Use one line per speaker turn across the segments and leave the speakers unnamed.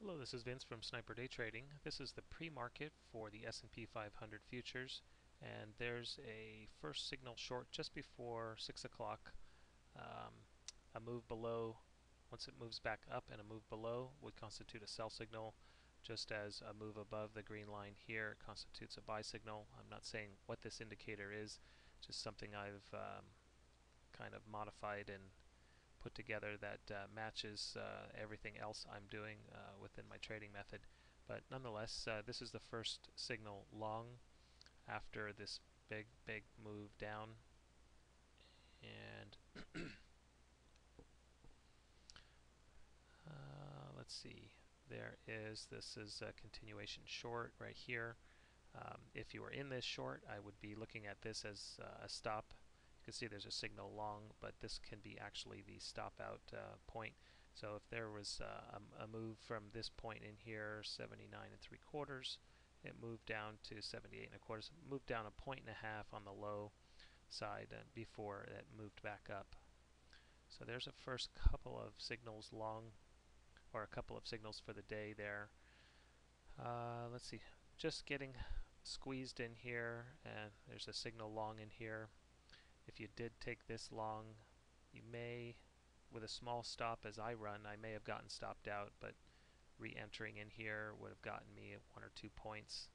Hello, this is Vince from Sniper Day Trading. This is the pre-market for the S&P 500 futures, and there's a first signal short just before 6 o'clock. A move below, once it moves back up and a move below would constitute a sell signal, just as a move above the green line here constitutes a buy signal. I'm not saying what this indicator is, just something I've kind of modified and put together that matches everything else I'm doing within my trading method. But nonetheless, this is the first signal long after this big move down. And let's see, this is a continuation short right here. If you were in this short, I would be looking at this as a stop. You can see there's a signal long, but this can be actually the stop out point. So if there was a move from this point in here, 79 3/4, it moved down to 78 1/4, moved down 1.5 on the low side before it moved back up. So there's a first couple of signals long, or a couple of signals for the day there. Let's see, just getting squeezed in here, and there's a signal long in here. If you did take this long, you may, with a small stop as I run, I may have gotten stopped out, but re-entering in here would have gotten me 1 or 2 points.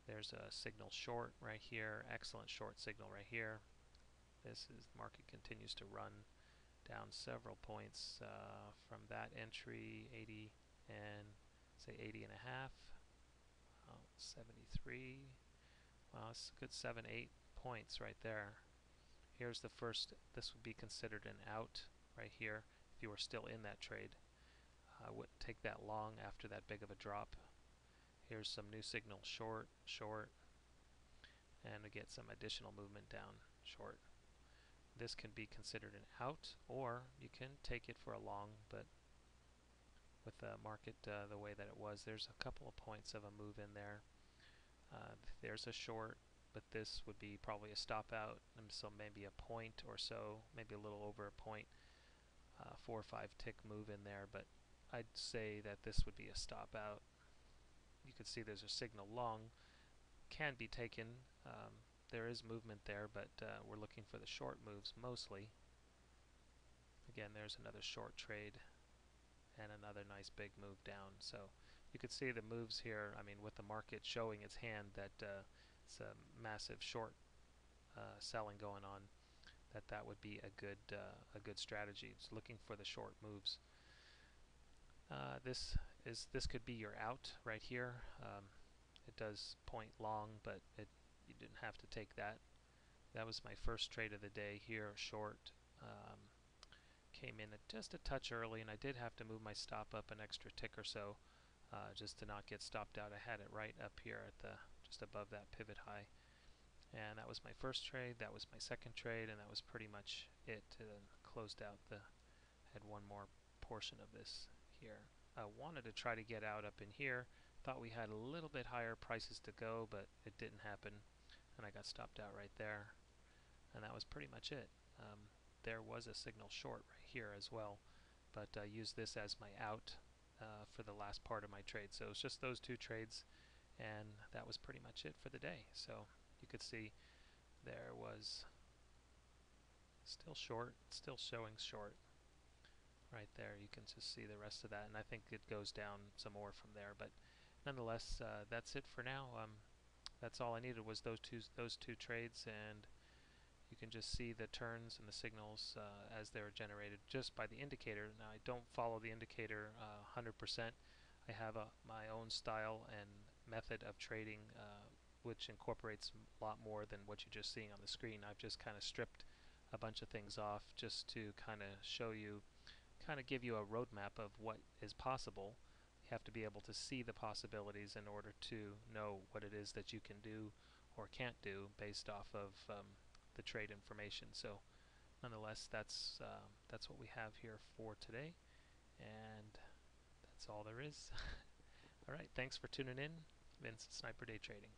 There's a signal short right here, excellent short signal right here. This is, the market continues to run down several points from that entry, 80 and say 80 and a half. 73. Well, it's a good 7-8 points right there. Here's the first, this would be considered an out right here if you were still in that trade. I wouldn't take that long after that big of a drop. Here's some new signal short, and we get some additional movement down short. This can be considered an out, or you can take it for a long, but with the market the way that it was, there's a couple of points of a move in there. There's a short, but this would be probably a stop out, and so maybe a point or so, maybe a little over a point, 4 or 5 tick move in there, but I'd say that this would be a stop out. You can see there's a signal long, can be taken. There is movement there, but we're looking for the short moves mostly. Again, there's another short trade and another nice big move down. So you could see the moves here. I mean, with the market showing its hand that it's a massive short selling going on, that would be a good strategy. It's looking for the short moves. This could be your out right here. It does point long, but you didn't have to take that. That was my first trade of the day here, short. Came in just a touch early, and I did have to move my stop up an extra tick or so just to not get stopped out. I had it right up here at the just above that pivot high, and that was my first trade. That was my second trade, and that was pretty much it. And closed out had one more portion of this here. I wanted to try to get out up in here. Thought we had a little bit higher prices to go, but it didn't happen, and I got stopped out right there, and that was pretty much it. There was a signal short right here as well, but I used this as my out for the last part of my trade. So it was just those two trades, and that was pretty much it for the day. So you could see there was still short, still showing short right there. You can just see the rest of that, and I think it goes down some more from there. But nonetheless, that's it for now. That's all I needed was those two trades, and you can just see the turns and the signals as they were generated just by the indicator. Now, I don't follow the indicator 100%. I have my own style and method of trading, which incorporates a lot more than what you're just seeing on the screen. I've just kind of stripped a bunch of things off just to kind of show you, kind of give you a roadmap of what is possible. You have to be able to see the possibilities in order to know what it is that you can do or can't do based off of the trade information. So nonetheless, that's what we have here for today, and that's all there is. All right, thanks for tuning in. Vince, Sniper Day Trading.